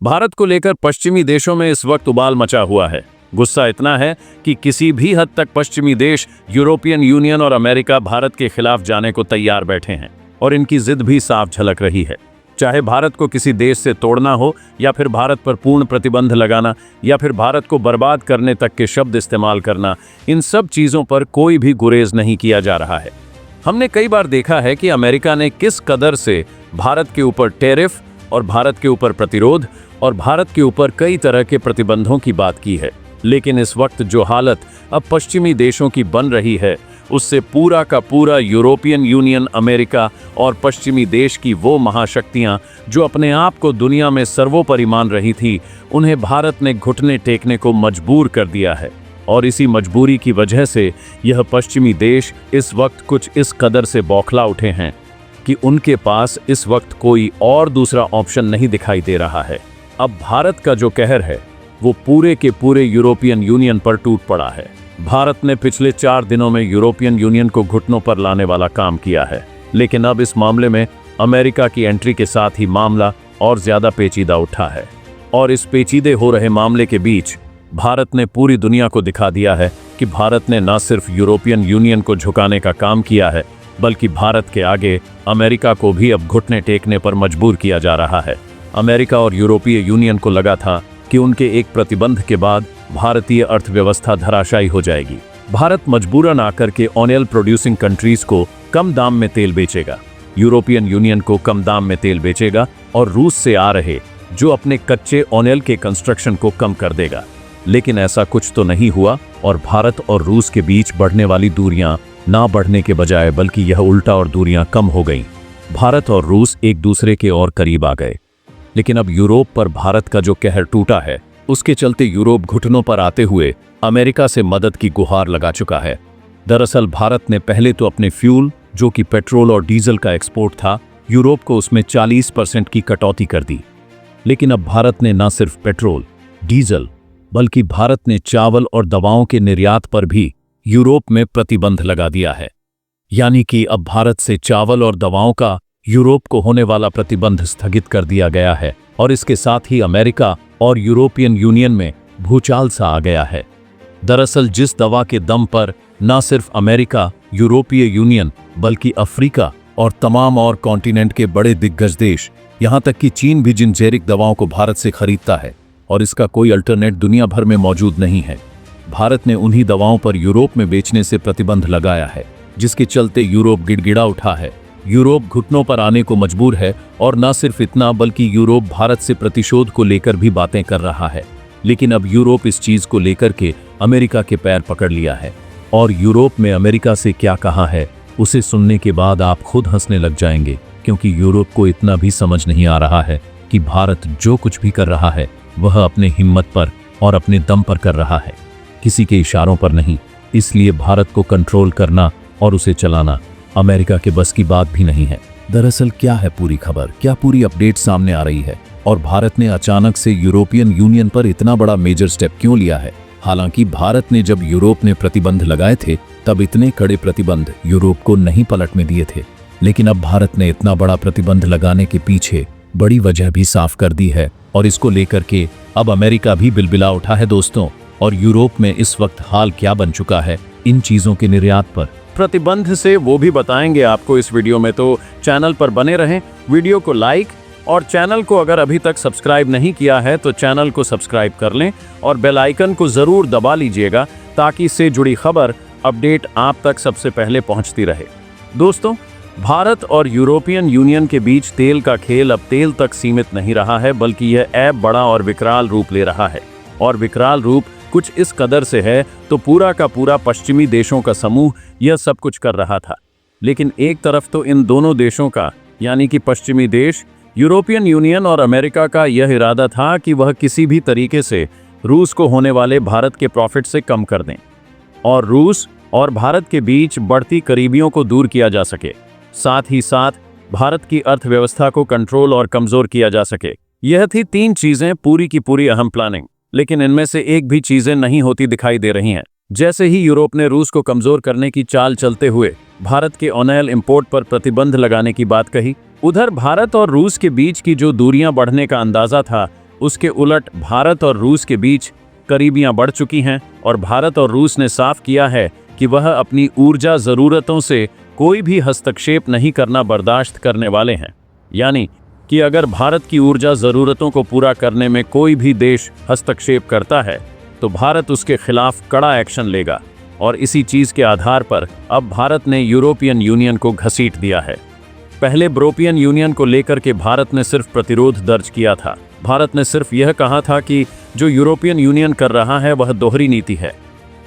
भारत को लेकर पश्चिमी देशों में इस वक्त उबाल मचा हुआ है। गुस्सा इतना है कि किसी भी हद तक पश्चिमी देश, यूरोपियन यूनियन और अमेरिका भारत के खिलाफ जाने को तैयार बैठे हैं और इनकी जिद भी साफ झलक रही है। चाहे भारत को किसी देश से तोड़ना हो या फिर भारत पर पूर्ण प्रतिबंध लगाना या फिर भारत को बर्बाद करने तक के शब्द इस्तेमाल करना, इन सब चीज़ों पर कोई भी गुरेज नहीं किया जा रहा है। हमने कई बार देखा है कि अमेरिका ने किस कदर से भारत के ऊपर टैरिफ और भारत के ऊपर प्रतिरोध और भारत के ऊपर कई तरह के प्रतिबंधों की बात की है। लेकिन इस वक्त जो हालत अब पश्चिमी देशों की बन रही है, उससे पूरा का पूरा यूरोपियन यूनियन, अमेरिका और पश्चिमी देश की वो महाशक्तियां जो अपने आप को दुनिया में सर्वोपरि मान रही थी, उन्हें भारत ने घुटने टेकने को मजबूर कर दिया है। और इसी मजबूरी की वजह से यह पश्चिमी देश इस वक्त कुछ इस कदर से बौखला उठे हैं कि उनके पास इस वक्त कोई और दूसरा ऑप्शन नहीं दिखाई दे रहा है। अब भारत का जो कहर है वो पूरे के पूरे यूरोपियन यूनियन पर टूट पड़ा है। भारत ने पिछले 4 दिनों में यूरोपियन यूनियन को घुटनों पर लाने वाला काम किया है, लेकिन अब इस मामले में अमेरिका की एंट्री के साथ ही मामला और ज्यादा पेचीदा उठा है। और इस पेचीदे हो रहे मामले के बीच भारत ने पूरी दुनिया को दिखा दिया है कि भारत ने न सिर्फ यूरोपियन यूनियन को झुकाने का काम किया है, बल्कि भारत के आगे अमेरिका को भी अब घुटने टेकने पर मजबूर किया जा रहा है। अमेरिका और यूरोपीय यूनियन को लगा था कि उनके एक प्रतिबंध के बाद भारतीय अर्थव्यवस्था धराशायी हो जाएगी। भारत मजबूरन आकर के ऑयल प्रोड्यूसिंग कंट्रीज को कम दाम में तेल बेचेगा, यूरोपियन यूनियन को कम दाम में तेल बेचेगा और रूस से आ रहे जो अपने कच्चे ऑयल के कंस्ट्रक्शन को कम कर देगा। लेकिन ऐसा कुछ तो नहीं हुआ और भारत और रूस के बीच बढ़ने वाली दूरियां ना बढ़ने के बजाय बल्कि यह उल्टा और दूरियां कम हो गईं। भारत और रूस एक दूसरे के और करीब आ गए। लेकिन अब यूरोप पर भारत का जो कहर टूटा है, उसके चलते यूरोप घुटनों पर आते हुए अमेरिका से मदद की गुहार लगा चुका है। दरअसल भारत ने पहले तो अपने फ्यूल, जो कि पेट्रोल और डीजल का एक्सपोर्ट था, यूरोप को उसमें 40% की कटौती कर दी। लेकिन अब भारत ने न सिर्फ पेट्रोल, डीजल, बल्कि भारत ने चावल और दवाओं के निर्यात पर भी यूरोप में प्रतिबंध लगा दिया है। यानी कि अब भारत से चावल और दवाओं का यूरोप को होने वाला प्रतिबंध स्थगित कर दिया गया है और इसके साथ ही अमेरिका और यूरोपियन यूनियन में भूचाल सा आ गया है। दरअसल जिस दवा के दम पर न सिर्फ अमेरिका, यूरोपीय यूनियन, बल्कि अफ्रीका और तमाम और कॉन्टिनेंट के बड़े दिग्गज देश, यहाँ तक कि चीन भी जिन जेनेरिक दवाओं को भारत से खरीदता है और इसका कोई अल्टरनेट दुनिया भर में मौजूद नहीं है, भारत ने उन्हीं दवाओं पर यूरोप में बेचने से प्रतिबंध लगाया है, जिसके चलते यूरोप गिड़गिड़ा उठा है। यूरोप घुटनों पर आने को मजबूर है और न सिर्फ इतना बल्कि यूरोप भारत से प्रतिशोध को लेकर भी बातें कर रहा है। लेकिन अब यूरोप इस चीज को लेकर के अमेरिका के पैर पकड़ लिया है और यूरोप में अमेरिका से क्या कहा है उसे सुनने के बाद आप खुद हंसने लग जाएंगे, क्योंकि यूरोप को इतना भी समझ नहीं आ रहा है कि भारत जो कुछ भी कर रहा है वह अपने हिम्मत पर और अपने दम पर कर रहा है, किसी के इशारों पर नहीं। इसलिए भारत को कंट्रोल करना और उसे चलाना अमेरिका के बस की बात भी नहीं है। दरअसल क्या है पूरी खबर, क्या पूरी अपडेट सामने आ रही है और भारत ने अचानक से यूरोपियन यूनियन पर इतना बड़ा मेजर स्टेप क्यों लिया है? हालांकि भारत ने जब यूरोप ने प्रतिबंध लगाए थे तब इतने कड़े प्रतिबंध यूरोप को नहीं पलटने दिए थे, लेकिन अब भारत ने इतना बड़ा प्रतिबंध लगाने के पीछे बड़ी वजह भी साफ कर दी है और इसको लेकर के अब अमेरिका भी बिलबिला उठा है दोस्तों। और यूरोप में इस वक्त हाल क्या बन चुका है इन चीजों के निर्यात पर, प्रतिबंध से वो भी बताएंगे आपको इस वीडियो में। तो चैनल पर बने रहें, वीडियो को लाइक और चैनल को अगर अभी तक सब्सक्राइब नहीं किया है तो चैनल को सब्सक्राइब कर लें और बेल आइकन को जरूर दबा लीजिएगा ताकि इससे जुड़ी खबर, अपडेट आप तक सबसे पहले पहुंचती रहे। दोस्तों, भारत और यूरोपियन यूनियन के बीच तेल का खेल अब तेल तक सीमित नहीं रहा है, बल्कि यह ऐब बड़ा और विकराल रूप ले रहा है। और विकराल रूप कुछ इस कदर से है तो पूरा का पूरा पश्चिमी देशों का समूह यह सब कुछ कर रहा था। लेकिन एक तरफ तो इन दोनों देशों का, यानी कि पश्चिमी देश, यूरोपियन यूनियन और अमेरिका का यह इरादा था कि वह किसी भी तरीके से रूस को होने वाले भारत के प्रॉफिट से कम कर दें और रूस और भारत के बीच बढ़ती करीबियों को दूर किया जा सके, साथ ही साथ भारत की अर्थव्यवस्था को कंट्रोल और कमजोर किया जा सके। यह थी 3 चीजें पूरी की पूरी अहम प्लानिंग। लेकिन इनमें से एक भी चीजें नहीं होती दिखाई दे रही हैं। जैसे ही यूरोप ने रूस को कमजोर करने की चाल चलते हुए भारत के ऑयल इंपोर्ट पर प्रतिबंध लगाने की बात कही, उधर भारत और रूस के बीच की जो दूरियां बढ़ने का अंदाजा था, उसके उलट भारत और रूस के बीच करीबियां बढ़ चुकी हैं और भारत और रूस ने साफ किया है कि वह अपनी ऊर्जा ज़रूरतों से कोई भी हस्तक्षेप नहीं करना बर्दाश्त करने वाले हैं। यानी कि अगर भारत की ऊर्जा ज़रूरतों को पूरा करने में कोई भी देश हस्तक्षेप करता है तो भारत उसके खिलाफ कड़ा एक्शन लेगा। और इसी चीज़ के आधार पर अब भारत ने यूरोपियन यूनियन को घसीट दिया है। पहले यूरोपियन यूनियन को लेकर के भारत ने सिर्फ प्रतिरोध दर्ज किया था। भारत ने सिर्फ यह कहा था कि जो यूरोपियन यूनियन कर रहा है वह दोहरी नीति है।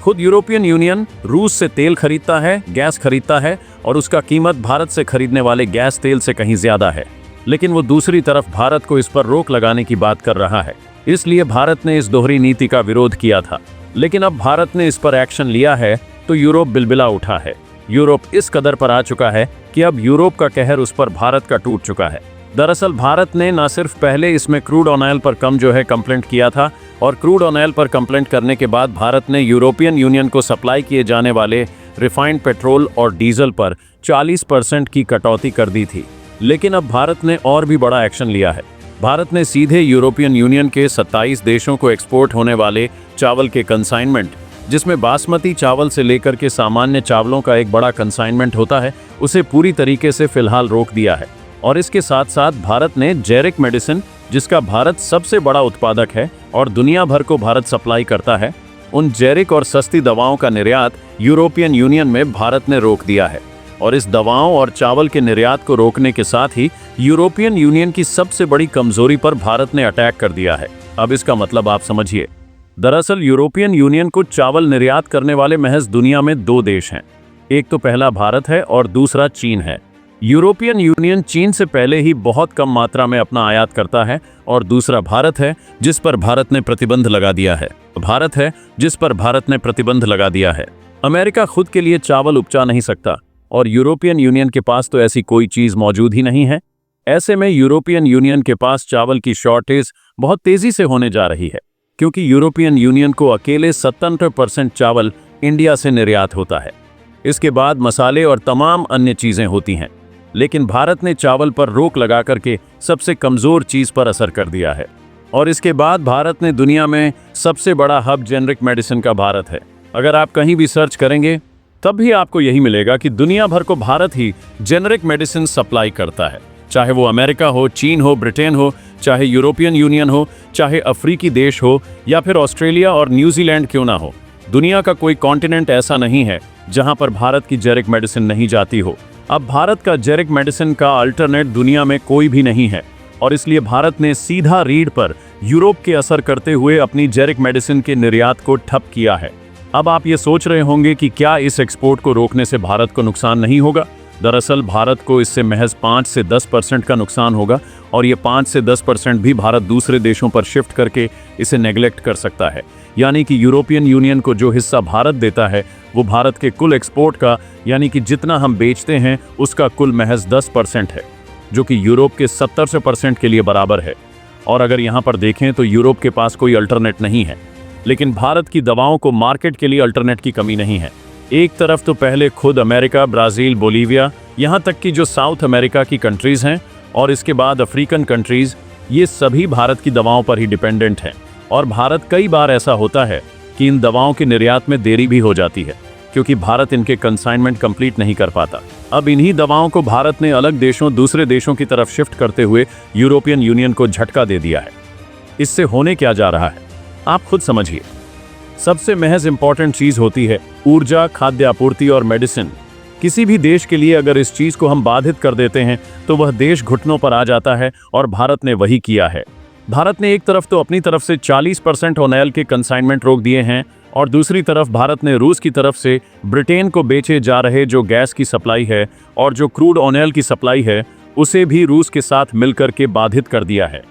खुद यूरोपियन यूनियन रूस से तेल खरीदता है, गैस खरीदता है और उसका कीमत भारत से खरीदने वाले गैस तेल से कहीं ज्यादा है, लेकिन वो दूसरी तरफ भारत को इस पर रोक लगाने की बात कर रहा है। इसलिए भारत ने इस दोहरी नीति का विरोध किया था। लेकिन अब भारत ने इस पर एक्शन लिया है तो यूरोप बिलबिला उठा है। यूरोप इस कदर पर आ चुका है कि अब यूरोप का कहर उस पर भारत का टूट चुका है। दरअसल भारत ने न सिर्फ पहले इसमें क्रूड ऑयल पर कंप्लेंट किया था, और क्रूड ऑयल पर कंप्लेंट करने के बाद भारत ने यूरोपियन यूनियन को सप्लाई किए जाने वाले रिफाइंड पेट्रोल और डीजल पर 40% की कटौती कर दी थी। लेकिन अब भारत ने और भी बड़ा एक्शन लिया है। भारत ने सीधे यूरोपियन यूनियन के 27 देशों को एक्सपोर्ट होने वाले चावल के कंसाइनमेंट, जिसमें बासमती चावल से लेकर के सामान्य चावलों का एक बड़ा कंसाइनमेंट होता है, उसे पूरी तरीके से फिलहाल रोक दिया है। और इसके साथ साथ भारत ने जेरिक मेडिसिन, जिसका भारत सबसे बड़ा उत्पादक है और दुनिया भर को भारत सप्लाई करता है, उन जेरिक और सस्ती दवाओं का निर्यात यूरोपियन यूनियन में भारत ने रोक दिया है। और इस दवाओं और चावल के निर्यात को रोकने के साथ ही यूरोपियन यूनियन की सबसे बड़ी कमजोरी पर भारत ने अटैक कर दिया है। अब इसका मतलब आप समझिए। दरअसल यूरोपियन यूनियन को चावल निर्यात करने वाले महज दुनिया में 2 देश हैं। एक तो पहला भारत है और दूसरा चीन है। यूरोपियन यूनियन चीन से पहले ही बहुत कम मात्रा में अपना आयात करता है, और दूसरा भारत है जिस पर भारत ने प्रतिबंध लगा दिया है। अमेरिका खुद के लिए चावल उपजा नहीं सकता और यूरोपियन यूनियन के पास तो ऐसी कोई चीज मौजूद ही नहीं है। ऐसे में यूरोपियन यूनियन के पास चावल की शॉर्टेज बहुत तेजी से होने जा रही है, क्योंकि यूरोपियन यूनियन को अकेले 77% चावल इंडिया से निर्यात होता है। इसके बाद मसाले और तमाम अन्य चीजें होती हैं। लेकिन भारत ने चावल पर रोक लगा करके सबसे कमजोर चीज पर असर कर दिया है। और इसके बाद भारत ने दुनिया में सबसे बड़ा हब जेनरिक मेडिसिन का भारत है। अगर आप कहीं भी सर्च करेंगे तब भी आपको यही मिलेगा कि दुनिया भर को भारत ही जेनरिक मेडिसिन सप्लाई करता है। चाहे वो अमेरिका हो, चीन हो, ब्रिटेन हो, चाहे यूरोपियन यूनियन हो, चाहे अफ्रीकी देश हो, या फिर ऑस्ट्रेलिया और न्यूजीलैंड क्यों ना हो, दुनिया का कोई कॉन्टिनेंट ऐसा नहीं है जहां पर भारत की जेरिक मेडिसिन नहीं जाती हो। अब भारत का जेरिक मेडिसिन का अल्टरनेट दुनिया में कोई भी नहीं है, और इसलिए भारत ने सीधा रीढ़ पर यूरोप के असर करते हुए अपनी जेरिक मेडिसिन के निर्यात को ठप किया है। अब आप ये सोच रहे होंगे कि क्या इस एक्सपोर्ट को रोकने से भारत को नुकसान नहीं होगा। दरअसल भारत को इससे महज 5 से 10% का नुकसान होगा, और ये 5 से 10% भी भारत दूसरे देशों पर शिफ्ट करके इसे नेग्लेक्ट कर सकता है। यानी कि यूरोपियन यूनियन को जो हिस्सा भारत देता है वो भारत के कुल एक्सपोर्ट का, यानी कि जितना हम बेचते हैं उसका कुल महज 10% है, जो कि यूरोप के 70% के लिए बराबर है। और अगर यहाँ पर देखें तो यूरोप के पास कोई अल्टरनेट नहीं है, लेकिन भारत की दवाओं को मार्केट के लिए अल्टरनेट की कमी नहीं है। एक तरफ तो पहले खुद अमेरिका, ब्राज़ील, बोलीविया, यहाँ तक कि जो साउथ अमेरिका की कंट्रीज़ हैं, और इसके बाद अफ्रीकन कंट्रीज़, ये सभी भारत की दवाओं पर ही डिपेंडेंट हैं। और भारत कई बार ऐसा होता है कि इन दवाओं के निर्यात में देरी भी हो जाती है, क्योंकि भारत इनके कंसाइनमेंट कंप्लीट नहीं कर पाता। अब इन्हीं दवाओं को भारत ने अलग देशों, दूसरे देशों की तरफ शिफ्ट करते हुए यूरोपियन यूनियन को झटका दे दिया है। इससे होने क्या जा रहा है आप खुद समझिए। सबसे महज इंपॉर्टेंट चीज होती है ऊर्जा, खाद्य आपूर्ति और मेडिसिन। किसी भी देश के लिए अगर इस चीज को हम बाधित कर देते हैं तो वह देश घुटनों पर आ जाता है, और भारत ने वही किया है। भारत ने एक तरफ तो अपनी तरफ से 40% ऑयल के कंसाइनमेंट रोक दिए हैं, और दूसरी तरफ भारत ने रूस की तरफ से ब्रिटेन को बेचे जा रहे जो गैस की सप्लाई है और जो क्रूड ऑयल की सप्लाई है उसे भी रूस के साथ मिलकर के बाधित कर दिया है।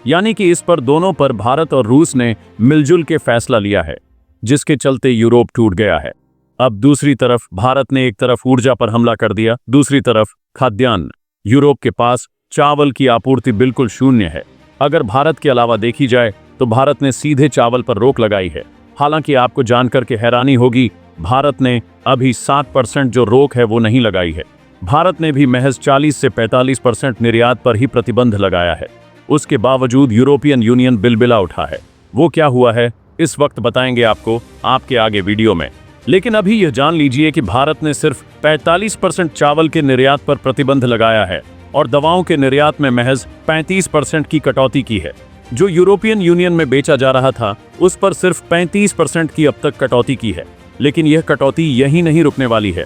यानी कि इस पर दोनों पर भारत और रूस ने मिलजुल के फैसला लिया है, जिसके चलते यूरोप टूट गया है। अब दूसरी तरफ भारत ने एक तरफ ऊर्जा पर हमला कर दिया, दूसरी तरफ खाद्यान्न। यूरोप के पास चावल की आपूर्ति बिल्कुल शून्य है। अगर भारत के अलावा देखी जाए तो भारत ने सीधे चावल पर रोक लगाई है। हालांकि आपको जानकर के हैरानी होगी, भारत ने अभी 7% जो रोक है वो नहीं लगाई है। भारत ने भी महज 40 से 45% निर्यात पर ही प्रतिबंध लगाया है। उसके बावजूद यूरोपियन यूनियन बिलबिला उठा है। वो क्या हुआ है इस वक्त बताएंगे आपको आपके आगे वीडियो में। लेकिन अभी यह जान लीजिए कि भारत ने सिर्फ 45% चावल के निर्यात पर प्रतिबंध लगाया है और दवाओं के निर्यात में महज 35% की कटौती की है। जो यूरोपियन यूनियन में बेचा जा रहा था उस पर सिर्फ 35% की अब तक कटौती की है। लेकिन यह कटौती यही नहीं रुकने वाली है।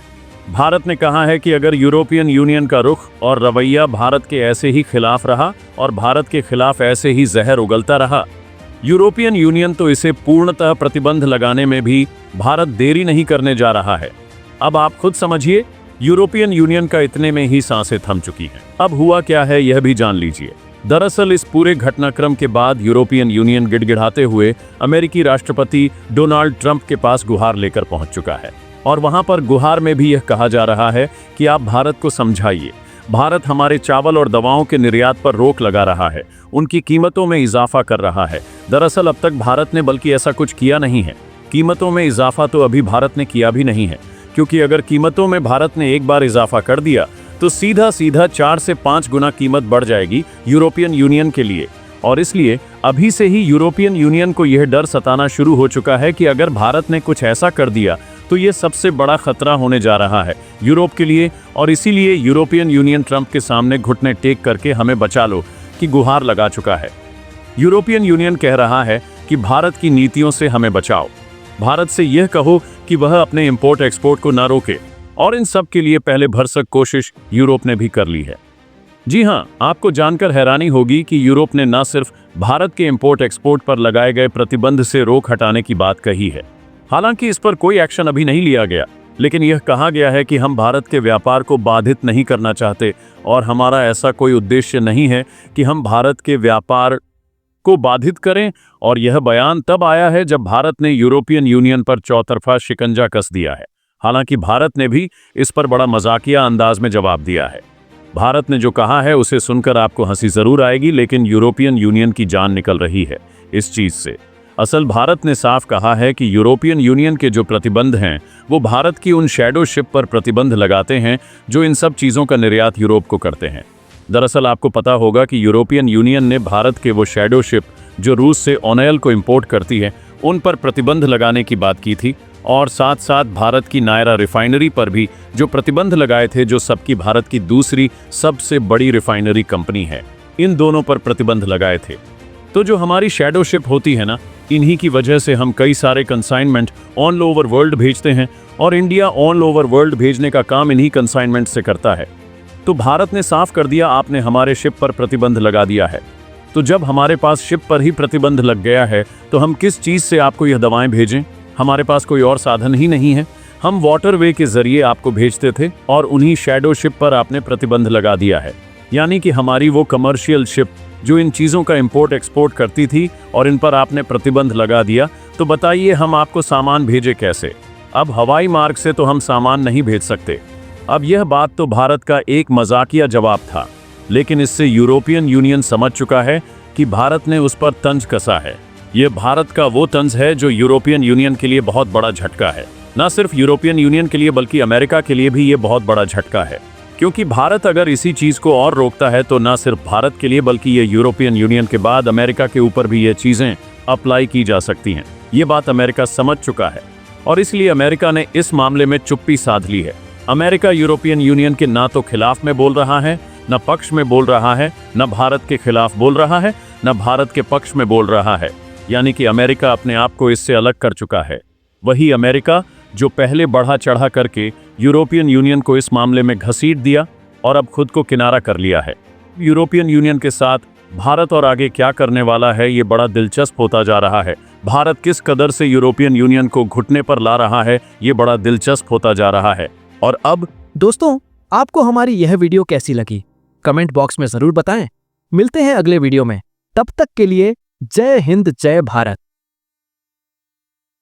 भारत ने कहा है कि अगर यूरोपियन यूनियन का रुख और रवैया भारत के ऐसे ही खिलाफ रहा और भारत के खिलाफ ऐसे ही जहर उगलता रहा, यूरोपियन यूनियन तो इसे पूर्णतः प्रतिबंध लगाने में भी भारत देरी नहीं करने जा रहा है। अब आप खुद समझिए, यूरोपियन यूनियन का इतने में ही सांसें थम चुकी हैं। अब हुआ क्या है यह भी जान लीजिए। दरअसल इस पूरे घटनाक्रम के बाद यूरोपियन यूनियन गिड़गिड़ाते हुए अमेरिकी राष्ट्रपति डोनाल्ड ट्रंप के पास गुहार लेकर पहुंच चुका है और वहां पर गुहार में भी यह कहा जा रहा है कि आप भारत को समझाइए, भारत हमारे चावल और दवाओं के निर्यात पर रोक लगा रहा है, उनकी कीमतों में इजाफा कर रहा है। दरअसल अब तक भारत ने बल्कि ऐसा कुछ किया नहीं है। कीमतों में इजाफा तो अभी भारत ने किया भी नहीं है, क्योंकि अगर कीमतों में भारत ने एक बार इजाफा कर दिया तो सीधा 4 से 5 गुना कीमत बढ़ जाएगी यूरोपियन यूनियन के लिए। और इसलिए अभी से ही यूरोपियन यूनियन को यह डर सताना शुरू हो चुका है कि अगर भारत ने कुछ ऐसा कर दिया तो ये सबसे बड़ा खतरा होने जा रहा है यूरोप के लिए। और इसीलिए यूरोपियन यूनियन ट्रंप के सामने घुटने टेक करके हमें बचा लो कि गुहार लगा चुका है। यूरोपियन यूनियन कह रहा है कि भारत की नीतियों से हमें बचाओ, भारत से यह कहो कि वह अपने इंपोर्ट एक्सपोर्ट को ना रोके। और इन सब के लिए पहले भरसक कोशिश यूरोप ने भी कर ली है। जी हां, आपको जानकर हैरानी होगी कि यूरोप ने न सिर्फ भारत के इंपोर्ट एक्सपोर्ट पर लगाए गए प्रतिबंध से रोक हटाने की बात कही है। हालांकि इस पर कोई एक्शन अभी नहीं लिया गया, लेकिन यह कहा गया है कि हम भारत के व्यापार को बाधित नहीं करना चाहते और हमारा ऐसा कोई उद्देश्य नहीं है कि हम भारत के व्यापार को बाधित करें। और यह बयान तब आया है जब भारत ने यूरोपियन यूनियन पर चौतरफा शिकंजा कस दिया है। हालांकि भारत ने भी इस पर बड़ा मजाकिया अंदाज में जवाब दिया है। भारत ने जो कहा है उसे सुनकर आपको हंसी जरूर आएगी, लेकिन यूरोपियन यूनियन की जान निकल रही है इस चीज से। असल भारत ने साफ कहा है कि यूरोपियन यूनियन के जो प्रतिबंध हैं वो भारत की उन शैडो शिप पर प्रतिबंध लगाते हैं जो इन सब चीज़ों का निर्यात यूरोप को करते हैं। दरअसल आपको पता होगा कि यूरोपियन यूनियन ने भारत के वो शैडो शिप जो रूस से ऑयल को इंपोर्ट करती है उन पर प्रतिबंध लगाने की बात की थी, और साथ साथ भारत की नायरा रिफाइनरी पर भी जो प्रतिबंध लगाए थे, जो सबकी भारत की दूसरी सबसे बड़ी रिफाइनरी कंपनी है, इन दोनों पर प्रतिबंध लगाए थे। तो जो हमारी शैडो शिप होती है ना, इन्हीं की वजह से हम कई सारे कंसाइनमेंट ऑल ओवर वर्ल्ड भेजते हैं और इंडिया ऑल ओवर वर्ल्ड भेजने का काम इन्हीं कंसाइनमेंट से करता है। तो भारत ने साफ कर दिया, आपने हमारे शिप पर प्रतिबंध लगा दिया है। तो जब हमारे पास शिप पर ही प्रतिबंध लग गया है तो हम किस चीज़ से आपको यह दवाएं भेजें? हमारे पास कोई और साधन ही नहीं है। हम वाटरवे के जरिए आपको भेजते थे और उन्हीं शैडो शिप पर आपने प्रतिबंध लगा दिया है। यानी कि हमारी वो कमर्शियल शिप जो इन चीज़ों का इंपोर्ट एक्सपोर्ट करती थी और इन पर आपने प्रतिबंध लगा दिया। तो बताइए हम आपको सामान भेजे कैसे? अब हवाई मार्ग से तो हम सामान नहीं भेज सकते। अब यह बात तो भारत का एक मजाकिया जवाब था, लेकिन इससे यूरोपियन यूनियन समझ चुका है कि भारत ने उस पर तंज कसा है। यह भारत का वो तंज है जो यूरोपियन यूनियन के लिए बहुत बड़ा झटका है। न सिर्फ यूरोपियन यूनियन के लिए बल्कि अमेरिका के लिए भी ये बहुत बड़ा झटका है, क्योंकि भारत अगर इसी चीज़ को और रोकता है तो न सिर्फ भारत के लिए बल्कि ये यूरोपियन यूनियन के बाद अमेरिका के ऊपर भी ये चीज़ें अप्लाई की जा सकती हैं। ये बात अमेरिका समझ चुका है और इसलिए अमेरिका ने इस मामले में चुप्पी साध ली है। अमेरिका यूरोपियन यूनियन के ना तो खिलाफ में बोल रहा है, न पक्ष में बोल रहा है, न भारत के खिलाफ बोल रहा है, न भारत के पक्ष में बोल रहा है। यानी कि अमेरिका अपने आप को इससे अलग कर चुका है। वही अमेरिका जो पहले बढ़ा चढ़ा करके यूरोपियन यूनियन को इस मामले में घसीट दिया और अब खुद को किनारा कर लिया है। यूरोपियन यूनियन के साथ भारत और आगे क्या करने वाला है ये बड़ा दिलचस्प होता जा रहा है। भारत किस कदर से यूरोपियन यूनियन को घुटने पर ला रहा है ये बड़ा दिलचस्प होता जा रहा है। और अब दोस्तों, आपको हमारी यह वीडियो कैसी लगी कमेंट बॉक्स में जरूर बताएं। मिलते हैं अगले वीडियो में, तब तक के लिए जय हिंद जय भारत।